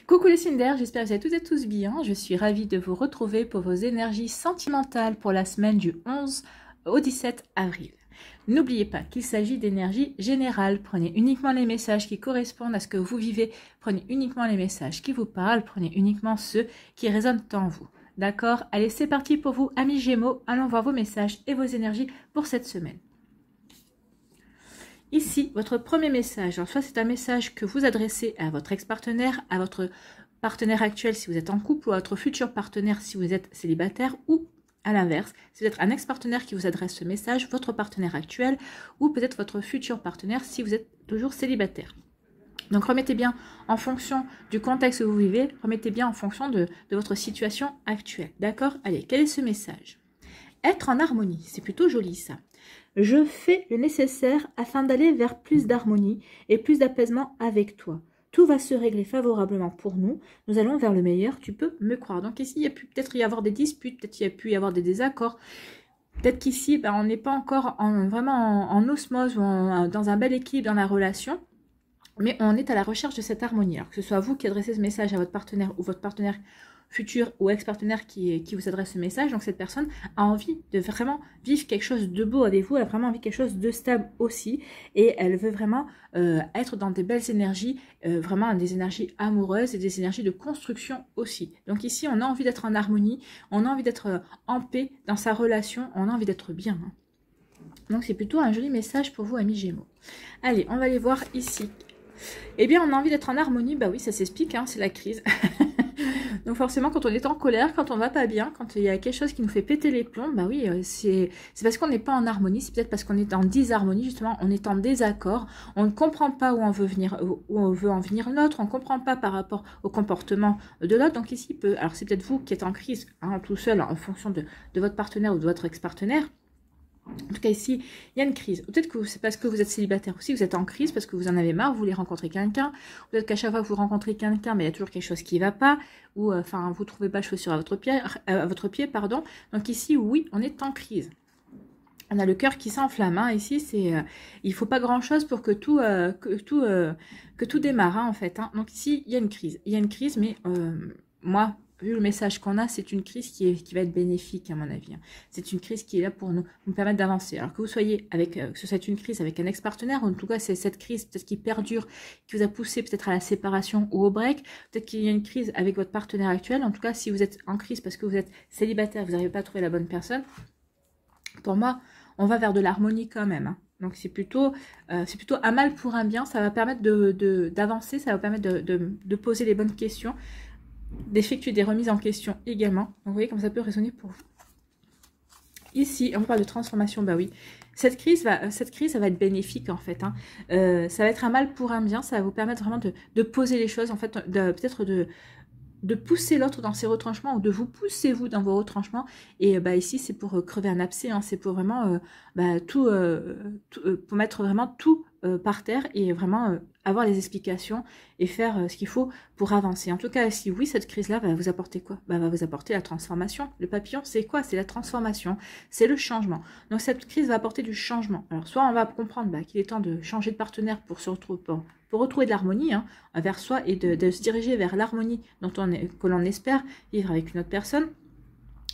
Coucou les signes d'air, j'espère que vous allez toutes et tous bien. Je suis ravie de vous retrouver pour vos énergies sentimentales pour la semaine du 11 au 17 avril. N'oubliez pas qu'il s'agit d'énergie générale. Prenez uniquement les messages qui correspondent à ce que vous vivez. Prenez uniquement les messages qui vous parlent. Prenez uniquement ceux qui résonnent en vous. D'accord? Allez, c'est parti pour vous, amis Gémeaux. Allons voir vos messages et vos énergies pour cette semaine. Ici, votre premier message, alors soit c'est un message que vous adressez à votre ex-partenaire, à votre partenaire actuel si vous êtes en couple, ou à votre futur partenaire si vous êtes célibataire, ou à l'inverse, si vous êtes un ex-partenaire qui vous adresse ce message, votre partenaire actuel, ou peut-être votre futur partenaire si vous êtes toujours célibataire. Donc remettez bien en fonction du contexte que vous vivez, remettez bien en fonction de votre situation actuelle. D'accord? Allez, quel est ce message? Être en harmonie, c'est plutôt joli ça. Je fais le nécessaire afin d'aller vers plus d'harmonie et plus d'apaisement avec toi. Tout va se régler favorablement pour nous. Nous allons vers le meilleur, tu peux me croire. Donc ici, il y a pu peut-être y avoir des disputes, peut-être il y a pu y avoir des désaccords. Peut-être qu'ici, on n'est pas encore vraiment en osmose ou dans un bel équilibre dans la relation. Mais on est à la recherche de cette harmonie. Alors que ce soit vous qui adressez ce message à votre partenaire ou votre partenaire futur ou ex-partenaire qui vous adresse ce message, donc cette personne a envie de vraiment vivre quelque chose de beau avec vous, elle a vraiment envie de quelque chose de stable aussi, et elle veut vraiment être dans des belles énergies, vraiment des énergies amoureuses et des énergies de construction aussi. Donc ici, on a envie d'être en harmonie, on a envie d'être en paix dans sa relation, on a envie d'être bien. Donc c'est plutôt un joli message pour vous, amis Gémeaux. Allez, on va aller voir ici. Eh bien, on a envie d'être en harmonie, bah oui, ça s'explique, hein, c'est la crise. Donc forcément, quand on est en colère, quand on va pas bien, quand il y a quelque chose qui nous fait péter les plombs, bah oui, c'est parce qu'on n'est pas en harmonie, c'est peut-être parce qu'on est en disharmonie, justement, on est en désaccord, on ne comprend pas où on veut en venir l'autre, on ne comprend pas par rapport au comportement de l'autre, donc ici, alors c'est peut-être vous qui êtes en crise, hein, tout seul, en fonction de votre partenaire ou de votre ex-partenaire. En tout cas, ici, il y a une crise. Peut-être que c'est parce que vous êtes célibataire aussi, vous êtes en crise parce que vous en avez marre, vous voulez rencontrer quelqu'un. Peut-être qu'à chaque fois que vous rencontrez quelqu'un, mais il y a toujours quelque chose qui ne va pas, ou enfin, vous ne trouvez pas chaussure à votre pied, pardon. Donc ici, oui, on est en crise. On a le cœur qui s'enflamme. Hein. Ici, il ne faut pas grand-chose pour que tout démarre, hein, en fait. Hein. Donc ici, il y a une crise. Il y a une crise, mais moi, vu le message qu'on a, c'est une crise qui va être bénéfique, à mon avis. Hein. C'est une crise qui est là pour nous permettre d'avancer. Alors que vous soyez que ce soit une crise avec un ex-partenaire, ou en tout cas, c'est cette crise peut-être qui perdure, qui vous a poussé peut-être à la séparation ou au break. Peut-être qu'il y a une crise avec votre partenaire actuel. En tout cas, si vous êtes en crise parce que vous êtes célibataire, vous n'arrivez pas à trouver la bonne personne, pour moi, on va vers de l'harmonie quand même. Hein. Donc c'est plutôt un mal pour un bien. Ça va permettre d'avancer, ça va permettre de poser les bonnes questions, d'effectuer des remises en question également. Donc vous voyez comme ça peut résonner pour vous. Ici, on parle de transformation, bah oui. Cette crise, ça va être bénéfique en fait. Hein. Ça va être un mal pour un bien, ça va vous permettre vraiment de poser les choses, en fait, peut-être de pousser l'autre dans ses retranchements ou de vous pousser vous dans vos retranchements. Et ici, c'est pour crever un abcès, hein. C'est pour vraiment pour mettre vraiment tout par terre et vraiment avoir les explications et faire ce qu'il faut pour avancer. En tout cas, si oui, cette crise-là va vous apporter quoi? Va vous apporter la transformation. Le papillon, c'est quoi? C'est la transformation, c'est le changement. Donc cette crise va apporter du changement. Alors soit on va comprendre qu'il est temps de changer de partenaire pour se retrouver pour retrouver de l'harmonie, hein, vers soi et de se diriger vers l'harmonie que l'on espère vivre avec une autre personne.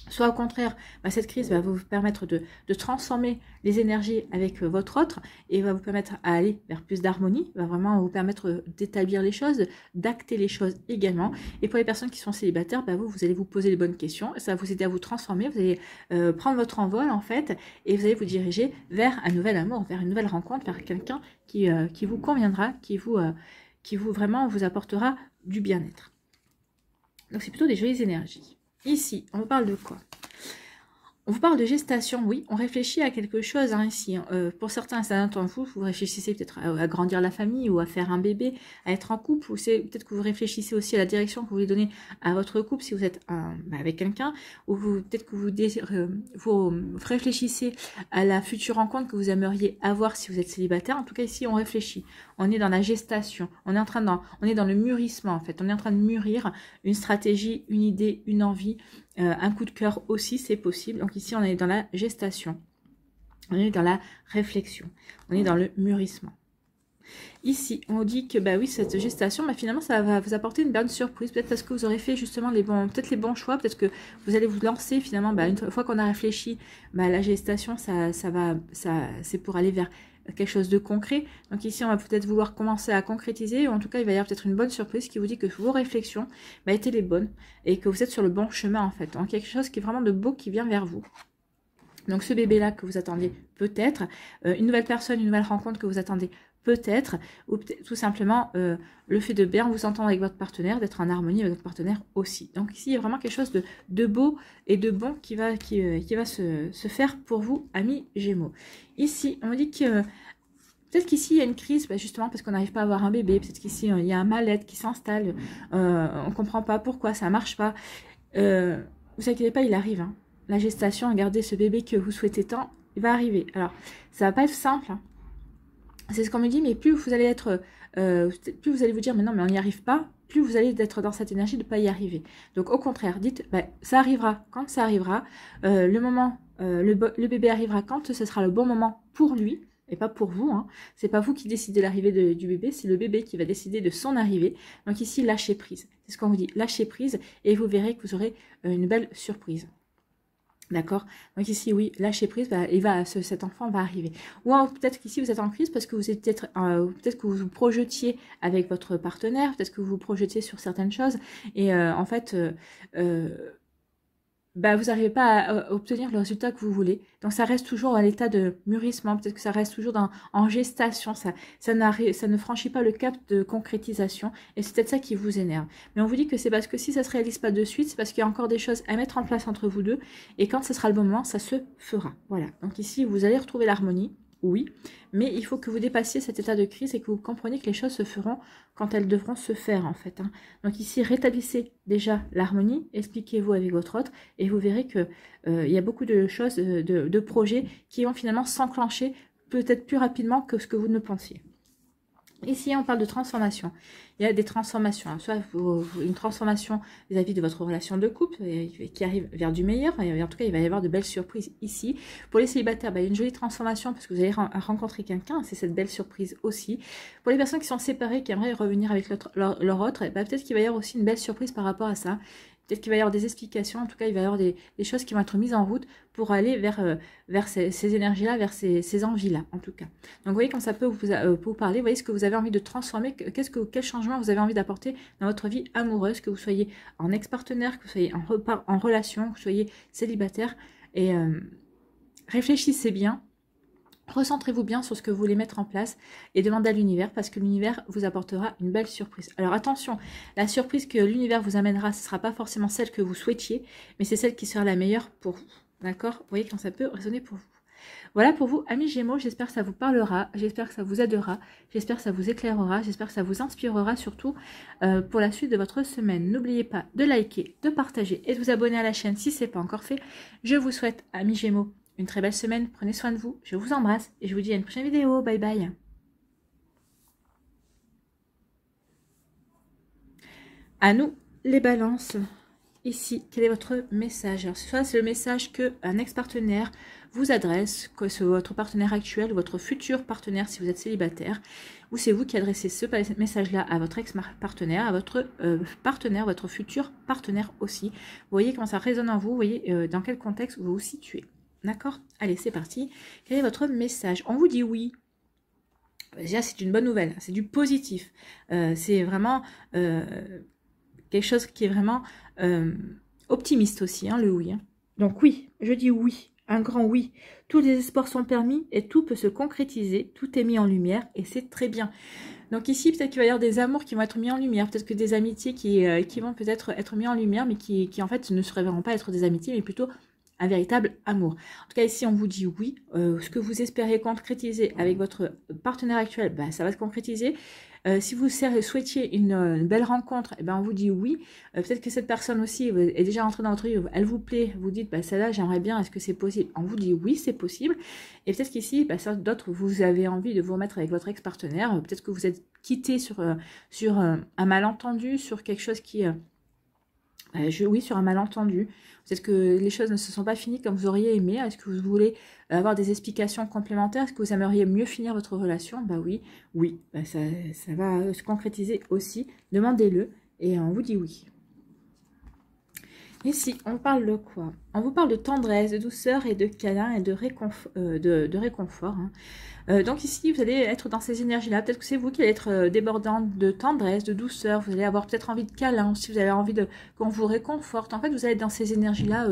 Soit au contraire, cette crise va vous permettre de transformer les énergies avec votre autre et va vous permettre à aller vers plus d'harmonie, va vraiment vous permettre d'établir les choses, d'acter les choses également. Et pour les personnes qui sont célibataires, vous allez vous poser les bonnes questions, ça va vous aider à vous transformer, vous allez prendre votre envol en fait et vous allez vous diriger vers un nouvel amour, vers une nouvelle rencontre, vers quelqu'un qui vous conviendra, qui vraiment vous apportera du bien-être. Donc c'est plutôt des jolies énergies. Ici, on vous parle de quoi? On vous parle de gestation, oui, on réfléchit à quelque chose hein, ici. Pour certains d'entre vous, vous réfléchissez peut-être à grandir la famille ou à faire un bébé, à être en couple, ou peut-être que vous réfléchissez aussi à la direction que vous voulez donner à votre couple si vous êtes avec quelqu'un, ou peut-être que vous réfléchissez à la future rencontre que vous aimeriez avoir si vous êtes célibataire. En tout cas, ici, on réfléchit. On est dans la gestation, on est dans le mûrissement en fait. On est en train de mûrir une stratégie, une idée, une envie, un coup de cœur aussi, c'est possible. Donc ici, on est dans la gestation, on est dans la réflexion, on est dans le mûrissement. Ici, on dit que bah oui, cette gestation, bah finalement, ça va vous apporter une bonne surprise. Peut-être parce que vous aurez fait justement peut-être les bons choix. Peut-être que vous allez vous lancer finalement. Bah, une fois qu'on a réfléchi, bah, la gestation, c'est pour aller vers quelque chose de concret. Donc ici, on va peut-être vouloir commencer à concrétiser. Ou en tout cas, il va y avoir peut-être une bonne surprise qui vous dit que vos réflexions bah, étaient les bonnes et que vous êtes sur le bon chemin en fait. Donc quelque chose qui est vraiment de beau qui vient vers vous. Donc ce bébé-là que vous attendiez peut-être, une nouvelle personne, une nouvelle rencontre que vous attendez peut-être, ou tout simplement le fait de bien vous entendre avec votre partenaire, d'être en harmonie avec votre partenaire aussi. Donc ici, il y a vraiment quelque chose de beau et de bon qui va se faire pour vous, amis Gémeaux. Ici, on dit que peut-être qu'ici, il y a une crise, bah, justement parce qu'on n'arrive pas à avoir un bébé. Peut-être qu'ici, il y a un mal-être qui s'installe. On ne comprend pas pourquoi, ça ne marche pas. Vous inquiétez pas, il arrive, hein. La gestation, regardez ce bébé que vous souhaitez tant, il va arriver. Alors, ça va pas être simple, hein. C'est ce qu'on me dit, mais plus vous allez être, plus vous allez vous dire, mais non, mais on n'y arrive pas, plus vous allez être dans cette énergie de ne pas y arriver. Donc, au contraire, dites, bah, ça arrivera quand ça arrivera. Le bébé arrivera quand ce sera le bon moment pour lui. Et pas pour vous, hein. C'est pas vous qui décidez l'arrivée du bébé, c'est le bébé qui va décider de son arrivée. Donc ici, lâchez prise. C'est ce qu'on vous dit, lâchez prise et vous verrez que vous aurez une belle surprise. D'accord? Donc ici, oui, lâchez prise, bah, cet enfant va arriver. Ou peut-être qu'ici, vous êtes en crise parce que vous êtes peut-être que vous vous projetiez avec votre partenaire, peut-être que vous vous projetiez sur certaines choses. Et en fait, bah, vous n'arrivez pas à obtenir le résultat que vous voulez. Donc ça reste toujours à l'état de mûrissement, peut-être que ça reste toujours en gestation, ça ne franchit pas le cap de concrétisation, et c'est peut-être ça qui vous énerve. Mais on vous dit que c'est parce que si ça ne se réalise pas de suite, c'est parce qu'il y a encore des choses à mettre en place entre vous deux, et quand ce sera le bon moment, ça se fera. Voilà, donc ici vous allez retrouver l'harmonie, oui, mais il faut que vous dépassiez cet état de crise et que vous compreniez que les choses se feront quand elles devront se faire en fait, hein. Donc ici, rétablissez déjà l'harmonie, expliquez-vous avec votre autre et vous verrez que il y a beaucoup de choses, de projets qui vont finalement s'enclencher peut-être plus rapidement que ce que vous ne pensiez. Ici, on parle de transformation. Il y a des transformations, hein. Soit une transformation vis-à-vis de votre relation de couple qui arrive vers du meilleur. Et en tout cas, il va y avoir de belles surprises ici. Pour les célibataires, bah, il y a une jolie transformation parce que vous allez rencontrer quelqu'un. C'est cette belle surprise aussi. Pour les personnes qui sont séparées, qui aimeraient revenir avec leur autre, bah, peut-être qu'il va y avoir aussi une belle surprise par rapport à ça. Peut-être qu'il va y avoir des explications, en tout cas il va y avoir des choses qui vont être mises en route pour aller vers ces énergies-là, vers ces envies-là, en tout cas. Donc vous voyez quand ça peut vous parler, vous voyez ce que vous avez envie de transformer, quel changement vous avez envie d'apporter dans votre vie amoureuse, que vous soyez en ex-partenaire, que vous soyez en relation, que vous soyez célibataire, et réfléchissez bien. Recentrez-vous bien sur ce que vous voulez mettre en place et demandez à l'univers parce que l'univers vous apportera une belle surprise. Alors attention, la surprise que l'univers vous amènera, ce ne sera pas forcément celle que vous souhaitiez, mais c'est celle qui sera la meilleure pour vous. D'accord? Vous voyez quand ça peut résonner pour vous. Voilà pour vous, amis Gémeaux, j'espère que ça vous parlera, j'espère que ça vous aidera, j'espère que ça vous éclairera, j'espère que ça vous inspirera surtout pour la suite de votre semaine. N'oubliez pas de liker, de partager et de vous abonner à la chaîne si ce n'est pas encore fait. Je vous souhaite, amis Gémeaux, une très belle semaine, prenez soin de vous, je vous embrasse et je vous dis à une prochaine vidéo, bye bye. À nous les balances, ici, quel est votre message? Alors, soit c'est le message qu'un ex-partenaire vous adresse, que c'est votre partenaire actuel ou votre futur partenaire si vous êtes célibataire, ou c'est vous qui adressez ce message-là à votre ex-partenaire, à votre partenaire, votre futur partenaire aussi. Vous voyez comment ça résonne en vous, vous voyez dans quel contexte vous vous situez. D'accord? Allez, c'est parti. Quel est votre message? On vous dit oui. Déjà, c'est une bonne nouvelle. C'est du positif. C'est vraiment quelque chose qui est vraiment optimiste aussi, hein, le oui. Hein. Donc oui, je dis oui. Un grand oui. Tous les espoirs sont permis et tout peut se concrétiser. Tout est mis en lumière et c'est très bien. Donc ici, peut-être qu'il va y avoir des amours qui vont être mis en lumière. Peut-être que des amitiés qui vont peut-être être mis en lumière, mais qui en fait ne se révéleront pas être des amitiés, mais plutôt un véritable amour. En tout cas, ici, on vous dit oui. Ce que vous espérez concrétiser avec votre partenaire actuel, ben, ça va se concrétiser. Si vous souhaitiez une belle rencontre, eh ben, on vous dit oui. Peut-être que cette personne aussi est déjà rentrée dans votre vie, elle vous plaît, vous dites, bah, celle-là, j'aimerais bien, est-ce que c'est possible? On vous dit oui, c'est possible. Et peut-être qu'ici, bah, d'autres, vous avez envie de vous remettre avec votre ex-partenaire. Peut-être que vous êtes quitté sur un malentendu, sur quelque chose qui Oui, sur un malentendu. Peut-être que les choses ne se sont pas finies comme vous auriez aimé. Est-ce que vous voulez avoir des explications complémentaires? Est-ce que vous aimeriez mieux finir votre relation? Bah oui, oui, bah ça va se concrétiser aussi. Demandez-le et on vous dit oui. Ici, on parle de quoi? On vous parle de tendresse, de douceur et de câlin et de réconfort. Hein. Donc ici, vous allez être dans ces énergies-là. Peut-être que c'est vous qui allez être débordante de tendresse, de douceur. Vous allez avoir peut-être envie de câlin. Si vous avez envie qu'on vous réconforte. En fait, vous allez être dans ces énergies-là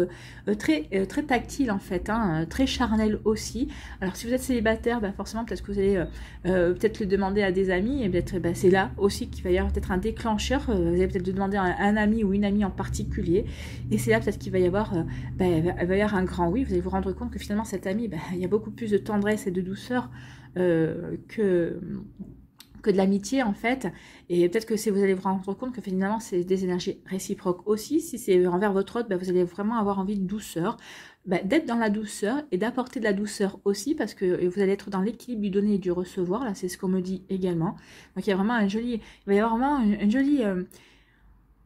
très tactiles, en fait. Hein, très charnelles aussi. Alors, si vous êtes célibataire, bah, forcément, peut-être que vous allez peut-être le demander à des amis. Et peut-être bah, c'est là aussi qu'il va y avoir peut-être un déclencheur. Vous allez peut-être le demander à un ami ou une amie en particulier. Et c'est là peut-être qu'il va y avoir, il va y avoir un grand oui. Vous allez vous rendre compte que finalement, cet ami, il y a beaucoup plus de tendresse et de douceur que de l'amitié en fait, et peut-être que vous allez vous rendre compte que finalement c'est des énergies réciproques aussi. Si c'est envers votre autre, vous allez vraiment avoir envie de douceur, d'être dans la douceur et d'apporter de la douceur aussi, parce que vous allez être dans l'équilibre du donner et du recevoir, là c'est ce qu'on me dit également. Donc il y a vraiment il va y avoir vraiment une jolie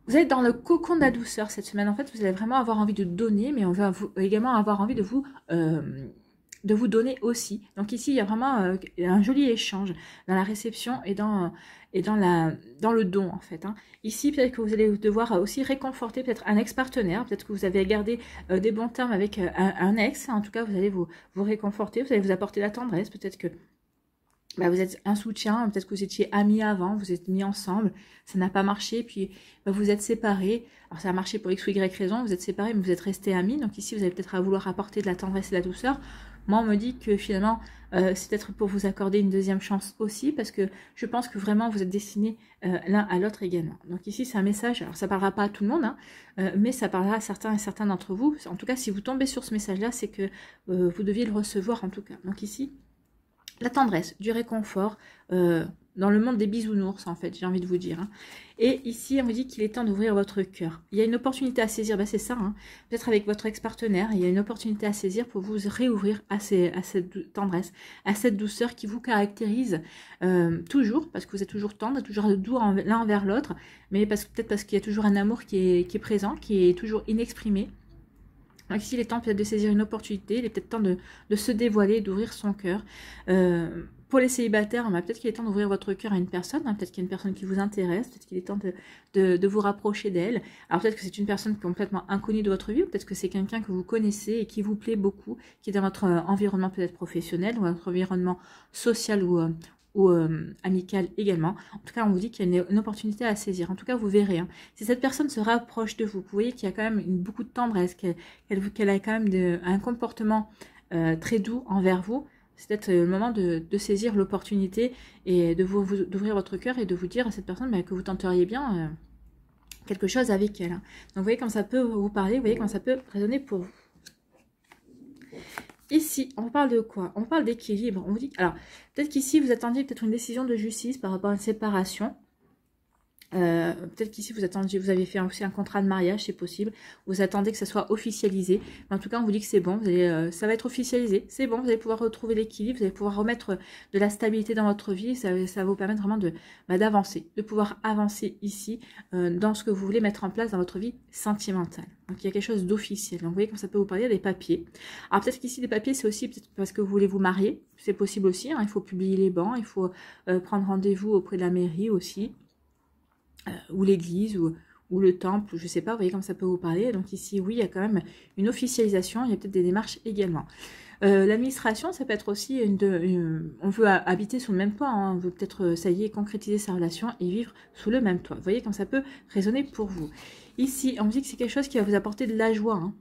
vous êtes dans le cocon de la douceur cette semaine. En fait, vous allez vraiment avoir envie de donner, mais on va également avoir envie de vous donner aussi. Donc ici, il y a vraiment un joli échange dans la réception et dans le don, en fait. Hein. Ici, peut-être que vous allez devoir aussi réconforter peut-être un ex-partenaire. Peut-être que vous avez gardé des bons termes avec un ex. En tout cas, vous allez vous réconforter. Vous allez vous apporter la tendresse. Peut-être que vous êtes un soutien, peut-être que vous étiez amis avant, vous êtes mis ensemble, ça n'a pas marché, puis vous êtes séparés. Alors ça a marché pour X ou Y raison, vous êtes séparés, mais vous êtes restés amis. Donc ici, vous allez peut-être à vouloir apporter de la tendresse et de la douceur. Moi, on me dit que finalement, c'est peut-être pour vous accorder une deuxième chance aussi, parce que je pense que vraiment, vous êtes destinés l'un à l'autre également. Donc ici, c'est un message, alors ça ne parlera pas à tout le monde, hein, mais ça parlera à certains et certains d'entre vous. En tout cas, si vous tombez sur ce message-là, c'est que vous deviez le recevoir en tout cas. Donc ici, la tendresse, du réconfort, dans le monde des bisounours, en fait, j'ai envie de vous dire. Hein. Et ici, on vous dit qu'il est temps d'ouvrir votre cœur. Il y a une opportunité à saisir, c'est ça, hein. Peut-être avec votre ex-partenaire, il y a une opportunité à saisir pour vous réouvrir à cette tendresse, à cette douceur qui vous caractérise toujours, parce que vous êtes toujours tendre, toujours doux l'un envers l'autre, mais peut-être parce qu'il y a toujours un amour qui est présent, qui est toujours inexprimé. Donc ici, il est temps peut-être de saisir une opportunité, il est peut-être temps de se dévoiler, d'ouvrir son cœur. Pour les célibataires, peut-être qu'il est temps d'ouvrir votre cœur à une personne, hein, peut-être qu'il y a une personne qui vous intéresse, peut-être qu'il est temps de vous rapprocher d'elle. Alors peut-être que c'est une personne complètement inconnue de votre vie, ou peut-être que c'est quelqu'un que vous connaissez et qui vous plaît beaucoup, qui est dans votre environnement peut-être professionnel, ou votre environnement social ou amical également. En tout cas, on vous dit qu'il y a une opportunité à saisir. En tout cas, vous verrez. Hein, si cette personne se rapproche de vous, vous voyez qu'il y a quand même beaucoup de tendresse, qu'elle a quand même un comportement très doux envers vous. C'est peut-être le moment de saisir l'opportunité et d'ouvrir votre cœur et de vous dire à cette personne que vous tenteriez bien quelque chose avec elle. Hein. Donc, vous voyez comme ça peut vous parler, vous voyez comme ça peut résonner pour vous. Ici, on parle de quoi? On parle d'équilibre. On vous dit, alors, peut-être qu'ici, vous attendiez peut-être une décision de justice par rapport à une séparation. Peut-être qu'ici, vous avez fait aussi un contrat de mariage, c'est possible. Vous attendez que ça soit officialisé. Mais en tout cas, on vous dit que c'est bon. Ça va être officialisé. C'est bon, vous allez pouvoir retrouver l'équilibre. Vous allez pouvoir remettre de la stabilité dans votre vie. Ça va vous permettre vraiment d'avancer. De pouvoir avancer ici dans ce que vous voulez mettre en place dans votre vie sentimentale. Donc, il y a quelque chose d'officiel. Donc, vous voyez comme ça peut vous parler des papiers. Alors, peut-être qu'ici, les papiers, c'est aussi peut-être parce que vous voulez vous marier. C'est possible aussi. Hein. Il faut publier les bans. Il faut prendre rendez-vous auprès de la mairie aussi. Ou l'église, ou le temple, je ne sais pas, vous voyez comme ça peut vous parler. Donc ici, oui, il y a quand même une officialisation, il y a peut-être des démarches également. L'administration, ça peut être aussi on veut habiter sous le même toit, hein, on veut peut-être, ça y est, concrétiser sa relation et vivre sous le même toit. Vous voyez comme ça peut résonner pour vous. Ici, on me dit que c'est quelque chose qui va vous apporter de la joie, hein.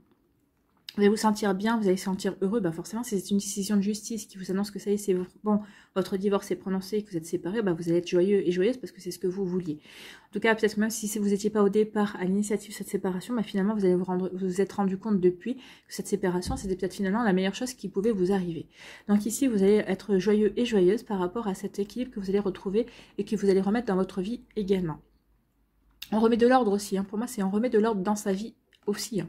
Vous allez vous sentir bien, vous allez vous sentir heureux. Forcément, si c'est une décision de justice qui vous annonce que ça y est, c'est bon, votre divorce est prononcé et que vous êtes séparés, vous allez être joyeux et joyeuse parce que c'est ce que vous vouliez. En tout cas, peut-être même si vous n'étiez pas au départ à l'initiative de cette séparation, finalement, vous allez vous êtes rendu compte depuis que cette séparation, c'était peut-être finalement la meilleure chose qui pouvait vous arriver. Donc ici, vous allez être joyeux et joyeuse par rapport à cet équilibre que vous allez retrouver et que vous allez remettre dans votre vie également. On remet de l'ordre aussi. Hein. Pour moi, c'est on remet de l'ordre dans sa vie aussi. Hein.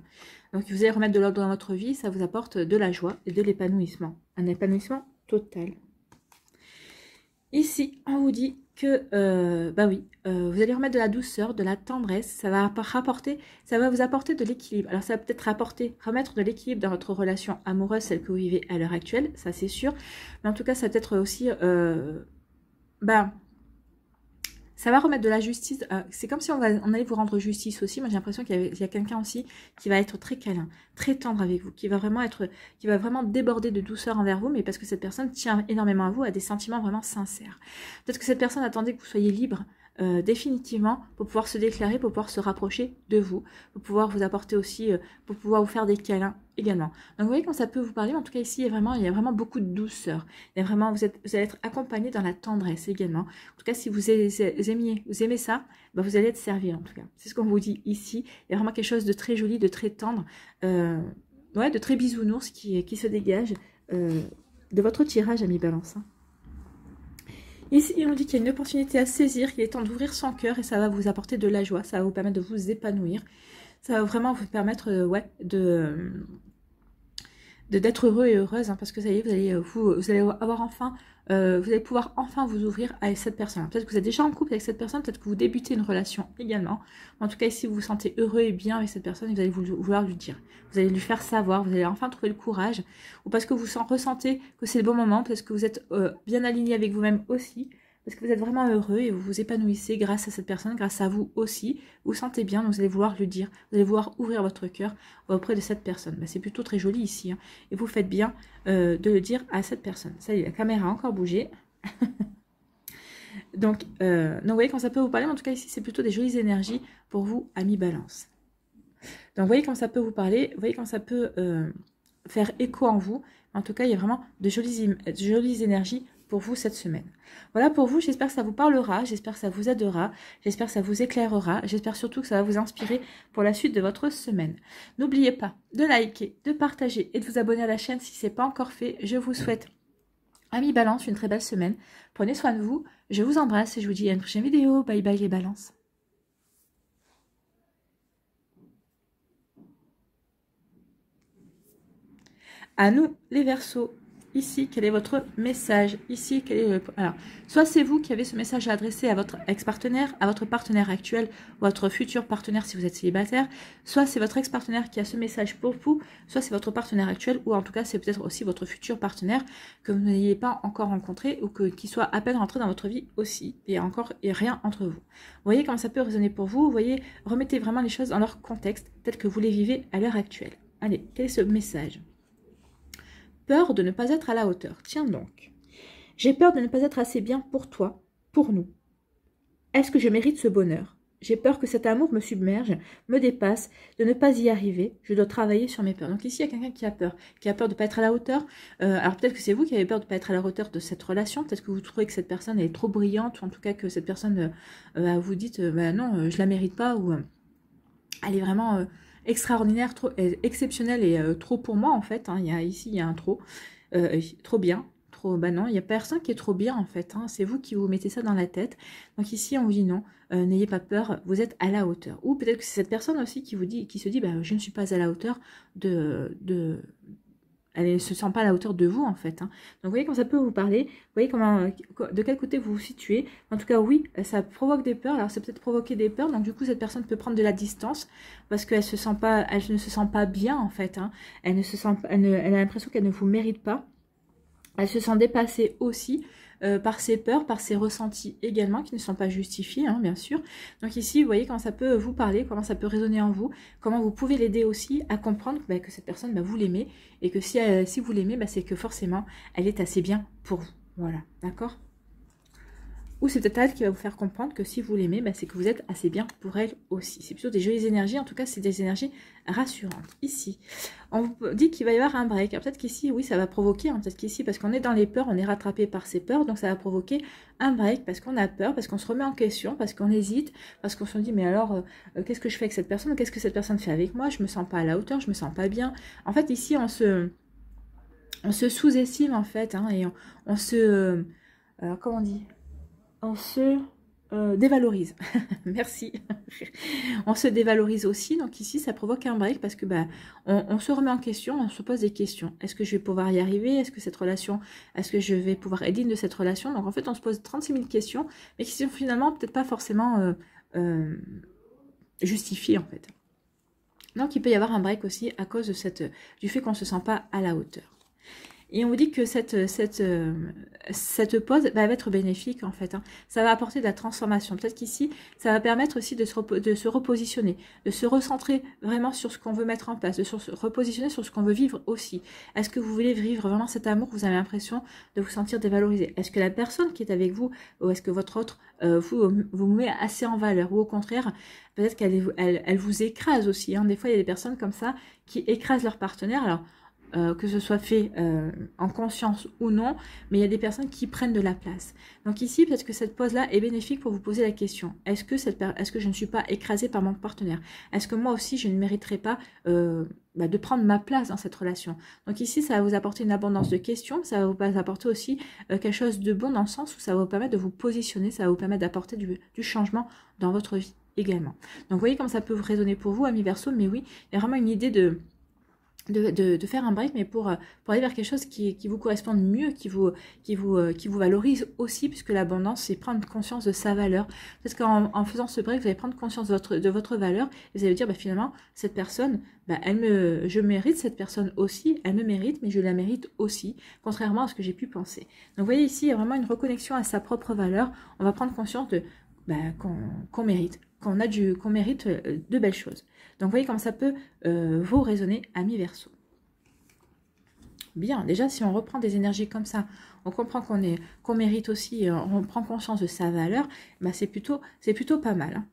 Donc, vous allez remettre de l'ordre dans votre vie, ça vous apporte de la joie et de l'épanouissement. Un épanouissement total. Ici, on vous dit que, bah oui, vous allez remettre de la douceur, de la tendresse, ça va vous apporter de l'équilibre. Alors ça va peut-être remettre de l'équilibre dans votre relation amoureuse, celle que vous vivez à l'heure actuelle, ça c'est sûr. Mais en tout cas, ça va peut-être aussi, bah, ça va remettre de la justice. C'est comme si on allait vous rendre justice aussi. Moi, j'ai l'impression qu'il y a quelqu'un aussi qui va être très câlin, très tendre avec vous, qui va vraiment déborder de douceur envers vous, mais parce que cette personne tient énormément à vous, a des sentiments vraiment sincères. Peut-être que cette personne attendait que vous soyez libre définitivement pour pouvoir se déclarer, pour pouvoir se rapprocher de vous, pour pouvoir vous apporter aussi, pour pouvoir vous faire des câlins également. Donc vous voyez quand ça peut vous parler, en tout cas ici il y a vraiment beaucoup de douceur. Il y a vraiment, vous allez être accompagné dans la tendresse également. En tout cas si vous aimez ça, bah, vous allez être servi en tout cas. C'est ce qu'on vous dit ici. Il y a vraiment quelque chose de très joli, de très tendre, ouais, de très bisounours qui se dégage de votre tirage, ami Balance. Hein. Ici, on dit qu'il y a une opportunité à saisir, qu'il est temps d'ouvrir son cœur et ça va vous apporter de la joie, ça va vous permettre de vous épanouir. Ça va vraiment vous permettre ouais, d'être heureux et heureuse, hein, parce que ça y est, vous allez avoir enfin, vous allez pouvoir enfin vous ouvrir à cette personne. Peut-être que vous êtes déjà en couple avec cette personne, peut-être que vous débutez une relation également. En tout cas, ici, vous vous sentez heureux et bien avec cette personne, vous allez vouloir lui dire. Vous allez lui faire savoir, vous allez enfin trouver le courage, ou parce que vous ressentez que c'est le bon moment, parce que vous êtes bien aligné avec vous-même aussi, parce que vous êtes vraiment heureux et vous vous épanouissez grâce à cette personne, grâce à vous aussi. Vous vous sentez bien, donc vous allez vouloir le dire, vous allez vouloir ouvrir votre cœur auprès de cette personne. Ben, c'est plutôt très joli ici, hein. Et vous faites bien de le dire à cette personne. Ça y est, la caméra a encore bougé. Donc, vous voyez quand ça peut vous parler, mais en tout cas ici, c'est plutôt des jolies énergies pour vous, amis Balance. Donc, vous voyez quand ça peut vous parler, vous voyez quand ça peut faire écho en vous. En tout cas, il y a vraiment de jolies énergies pour vous cette semaine. Voilà pour vous, j'espère que ça vous parlera, j'espère que ça vous aidera, j'espère que ça vous éclairera, j'espère surtout que ça va vous inspirer pour la suite de votre semaine. N'oubliez pas de liker, de partager et de vous abonner à la chaîne si ce n'est pas encore fait. Je vous souhaite, amis Balance, une très belle semaine. Prenez soin de vous, je vous embrasse et je vous dis à une prochaine vidéo. Bye bye les balances. À nous les Verseaux. Ici, quel est votre message? Ici, quel est alors, soit c'est vous qui avez ce message à adresser à votre ex-partenaire, à votre partenaire actuel, ou à votre futur partenaire si vous êtes célibataire, soit c'est votre ex-partenaire qui a ce message pour vous, soit c'est votre partenaire actuel, ou en tout cas, c'est peut-être aussi votre futur partenaire que vous n'ayez pas encore rencontré, ou qui soit à peine rentré dans votre vie aussi. Il y a encore rien entre vous. Vous voyez comment ça peut résonner pour vous? Vous voyez, remettez vraiment les choses dans leur contexte, tel que vous les vivez à l'heure actuelle. Allez, quel est ce message? Peur de ne pas être à la hauteur. Tiens donc. J'ai peur de ne pas être assez bien pour toi, pour nous. Est-ce que je mérite ce bonheur? J'ai peur que cet amour me submerge, me dépasse, de ne pas y arriver. Je dois travailler sur mes peurs. Donc ici, il y a quelqu'un qui a peur de ne pas être à la hauteur. Alors peut-être que c'est vous qui avez peur de ne pas être à la hauteur de cette relation. Peut-être que vous trouvez que cette personne est trop brillante, ou en tout cas que cette personne, vous dites, bah non, je la mérite pas, ou elle est vraiment... extraordinaire, trop exceptionnel et trop pour moi en fait. Hein. Ici, il y a un trop. Trop bien. Trop, bah non, il n'y a personne qui est trop bien en fait. Hein. C'est vous qui vous mettez ça dans la tête. Donc ici, on vous dit non, n'ayez pas peur, vous êtes à la hauteur. Ou peut-être que c'est cette personne aussi qui se dit, bah, je ne suis pas à la hauteur elle ne se sent pas à la hauteur de vous, en fait. Hein. Donc, vous voyez comment ça peut vous parler. Vous voyez de quel côté vous vous situez. En tout cas, oui, ça provoque des peurs. Alors, ça peut être provoquer des peurs. Donc, du coup, cette personne peut prendre de la distance parce qu'elle ne se sent pas bien, en fait. Hein. Elle a l'impression qu'elle ne vous mérite pas. Elle se sent dépassée aussi par ses peurs, par ses ressentis également, qui ne sont pas justifiés, hein, bien sûr. Donc ici, vous voyez comment ça peut vous parler, comment ça peut résonner en vous, comment vous pouvez l'aider aussi à comprendre que cette personne, vous l'aimez, et que si vous l'aimez, c'est que forcément, elle est assez bien pour vous. Voilà, d'accord ? Ou c'est peut-être elle qui va vous faire comprendre que si vous l'aimez, c'est que vous êtes assez bien pour elle aussi. C'est plutôt des jolies énergies, en tout cas c'est des énergies rassurantes. Ici, on vous dit qu'il va y avoir un break. Peut-être qu'ici, oui, ça va provoquer, hein, peut-être qu'ici, parce qu'on est dans les peurs, on est rattrapé par ces peurs, donc ça va provoquer un break, parce qu'on a peur, parce qu'on se remet en question, parce qu'on hésite, parce qu'on se dit, mais alors, qu'est-ce que je fais avec cette personne? Qu'est-ce que cette personne fait avec moi? Je me sens pas à la hauteur, je me sens pas bien. En fait, ici, on se sous-estime, en fait, hein, et on se... comment on dit? On se dévalorise. Merci. On se dévalorise aussi. Donc ici, ça provoque un break parce que on se remet en question, on se pose des questions. Est-ce que je vais pouvoir y arriver? Est-ce que cette relation, est-ce que je vais pouvoir être digne de cette relation? Donc en fait, on se pose 36 000 questions, mais qui sont finalement peut-être pas forcément justifiées en fait. Donc il peut y avoir un break aussi à cause de du fait qu'on ne se sent pas à la hauteur. Et on vous dit que cette pause va être bénéfique en fait. Hein. Ça va apporter de la transformation. Peut-être qu'ici, ça va permettre aussi de se repositionner, de se recentrer vraiment sur ce qu'on veut mettre en place, de se repositionner sur ce qu'on veut vivre aussi. Est-ce que vous voulez vivre vraiment cet amour? Vous avez l'impression de vous sentir dévalorisé? Est-ce que la personne qui est avec vous, ou est-ce que votre autre vous met assez en valeur? Ou au contraire, peut-être qu'elle vous écrase aussi. Hein. Des fois, il y a des personnes comme ça qui écrasent leur partenaire. Alors, que ce soit fait en conscience ou non, mais il y a des personnes qui prennent de la place. Donc ici, peut-être que cette pause-là est bénéfique pour vous poser la question. Est-ce que je ne suis pas écrasée par mon partenaire? Est-ce que moi aussi, je ne mériterais pas de prendre ma place dans cette relation? Donc ici, ça va vous apporter une abondance de questions, ça va vous apporter aussi quelque chose de bon dans le sens où ça va vous permettre de vous positionner, ça va vous permettre d'apporter du changement dans votre vie également. Donc vous voyez comme ça peut résonner pour vous, amis Verseau, mais oui, il y a vraiment une idée de faire un break, mais pour aller vers quelque chose qui vous corresponde mieux, qui vous valorise aussi, puisque l'abondance, c'est prendre conscience de sa valeur. Parce qu'en faisant ce break, vous allez prendre conscience de votre valeur, et vous allez dire, finalement, cette personne, je mérite cette personne aussi, elle me mérite, mais je la mérite aussi, contrairement à ce que j'ai pu penser. Donc vous voyez ici, il y a vraiment une reconnexion à sa propre valeur. On va prendre conscience qu'on mérite, qu'on mérite de belles choses. Donc, vous voyez comment ça peut vous résonner, amis Verseau. Bien, déjà, si on reprend des énergies comme ça, on comprend qu'on mérite aussi, on prend conscience de sa valeur, c'est plutôt pas mal. Hein.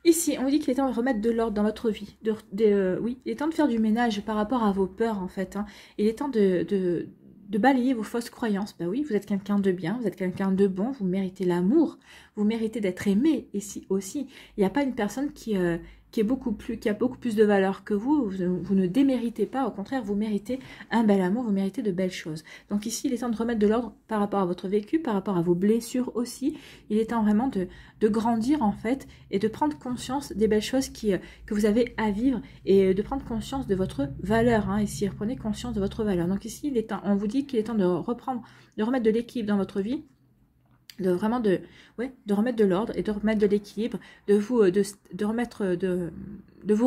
Ici, on vous dit qu'il est temps de remettre de l'ordre dans votre vie. Oui, il est temps de faire du ménage par rapport à vos peurs, en fait. Hein. Il est temps de balayer vos fausses croyances. Oui, vous êtes quelqu'un de bien, vous êtes quelqu'un de bon, vous méritez l'amour, vous méritez d'être aimé ici aussi. Il n'y a pas une personne qui a beaucoup plus de valeur que vous ne déméritez pas, au contraire, vous méritez un bel amour, vous méritez de belles choses. Donc ici, il est temps de remettre de l'ordre par rapport à votre vécu, par rapport à vos blessures aussi. Il est temps vraiment de grandir en fait et de prendre conscience des belles choses que vous avez à vivre et de prendre conscience de votre valeur. Hein. Ici, reprenez conscience de votre valeur. Donc ici, on vous dit qu'il est temps de remettre de l'équilibre dans votre vie, de remettre de l'ordre et de remettre de l'équilibre, de vous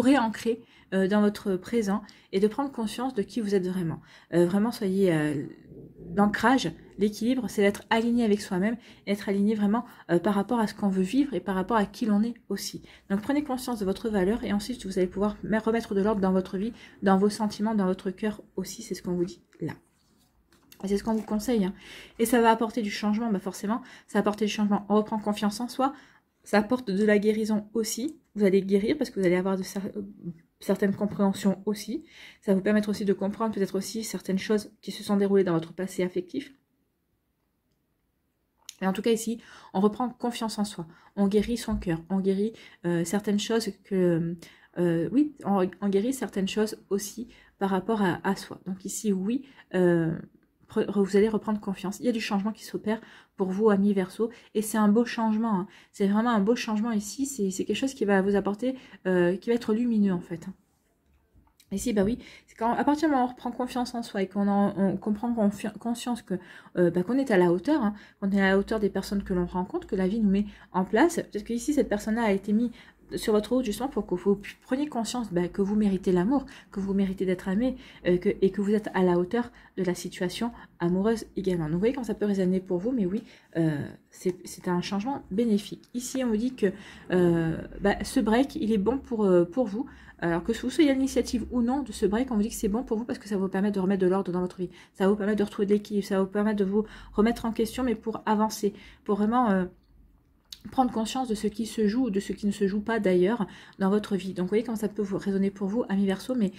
réancrer dans votre présent et de prendre conscience de qui vous êtes vraiment. Vraiment, soyez l'ancrage, l'équilibre, c'est d'être aligné avec soi-même, être aligné vraiment par rapport à ce qu'on veut vivre et par rapport à qui l'on est aussi. Donc prenez conscience de votre valeur et ensuite vous allez pouvoir remettre de l'ordre dans votre vie, dans vos sentiments, dans votre cœur aussi, c'est ce qu'on vous dit là. Et c'est ce qu'on vous conseille. Hein. Et ça va apporter du changement, forcément. Ça va apporter du changement. On reprend confiance en soi. Ça apporte de la guérison aussi. Vous allez guérir parce que vous allez avoir certaines compréhensions aussi. Ça va vous permettre aussi de comprendre peut-être aussi certaines choses qui se sont déroulées dans votre passé affectif. Et en tout cas ici, on reprend confiance en soi. On guérit son cœur. On guérit certaines choses on guérit certaines choses aussi par rapport à soi. Donc ici, oui... vous allez reprendre confiance. Il y a du changement qui s'opère pour vous, amis Verseau, et c'est un beau changement. Hein. C'est vraiment un beau changement ici. C'est quelque chose qui va vous apporter, qui va être lumineux en fait. Ici, oui, c'est à partir du moment où on reprend confiance en soi et qu'on prend conscience qu'on est à la hauteur, hein, qu'on est à la hauteur des personnes que l'on rencontre, que la vie nous met en place. Peut-être que ici, cette personne-là a été mise sur votre route justement pour que vous preniez conscience que vous méritez l'amour, que vous méritez d'être aimé et que vous êtes à la hauteur de la situation amoureuse également. Donc vous voyez quand ça peut résonner pour vous, mais oui, c'est un changement bénéfique. Ici, on vous dit que ce break, il est bon pour vous. Alors que vous soyez à l'initiative ou non de ce break, on vous dit que c'est bon pour vous parce que ça va vous permettre de remettre de l'ordre dans votre vie. Ça va vous permettre de retrouver de l'équilibre, ça va vous permettre de vous remettre en question, mais pour avancer, pour vraiment... prendre conscience de ce qui se joue ou de ce qui ne se joue pas d'ailleurs dans votre vie. Donc vous voyez comment ça peut vous résonner pour vous, amis Verseau, mais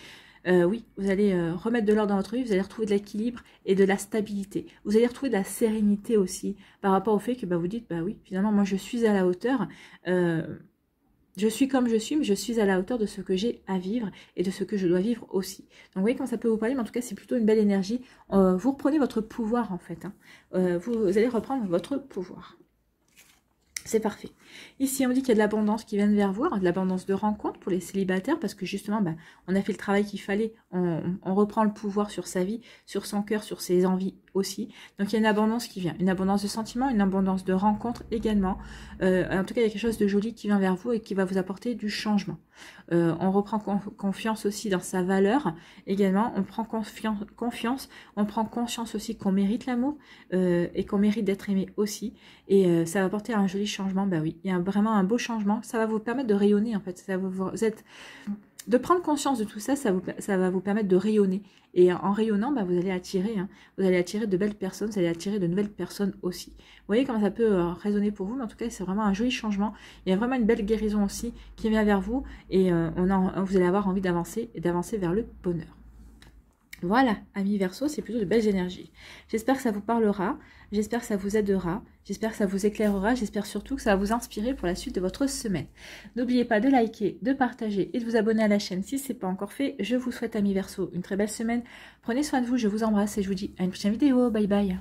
oui, vous allez remettre de l'ordre dans votre vie, vous allez retrouver de l'équilibre et de la stabilité. Vous allez retrouver de la sérénité aussi par rapport au fait que vous dites, oui, finalement, moi je suis à la hauteur, je suis comme je suis, mais je suis à la hauteur de ce que j'ai à vivre et de ce que je dois vivre aussi. Donc vous voyez comment ça peut vous parler, mais en tout cas c'est plutôt une belle énergie. Vous reprenez votre pouvoir en fait. Hein. Vous allez reprendre votre pouvoir. C'est parfait. Ici, on dit qu'il y a de l'abondance qui vient vers vous, de l'abondance de rencontres pour les célibataires, parce que justement, on a fait le travail qu'il fallait, on reprend le pouvoir sur sa vie, sur son cœur, sur ses envies aussi. Donc, il y a une abondance qui vient, une abondance de sentiments, une abondance de rencontres également. En tout cas, il y a quelque chose de joli qui vient vers vous et qui va vous apporter du changement. On reprend confiance aussi dans sa valeur. Également, on prend confiance, on prend conscience aussi qu'on mérite l'amour et qu'on mérite d'être aimé aussi. Et ça va apporter un joli changement. Ben oui, il y a vraiment un beau changement. Ça va vous permettre de rayonner en fait. Ça va de prendre conscience de tout ça, ça va vous permettre de rayonner. Et en rayonnant, vous allez attirer, vous allez attirer de belles personnes, vous allez attirer de nouvelles personnes aussi. Vous voyez comment ça peut résonner pour vous, mais en tout cas, c'est vraiment un joli changement. Il y a vraiment une belle guérison aussi qui vient vers vous et vous allez avoir envie d'avancer et d'avancer vers le bonheur. Voilà, amis Verseau, c'est plutôt de belles énergies. J'espère que ça vous parlera, j'espère que ça vous aidera, j'espère que ça vous éclairera, j'espère surtout que ça va vous inspirer pour la suite de votre semaine. N'oubliez pas de liker, de partager et de vous abonner à la chaîne si ce n'est pas encore fait. Je vous souhaite, amis Verseau, une très belle semaine. Prenez soin de vous, je vous embrasse et je vous dis à une prochaine vidéo. Bye bye.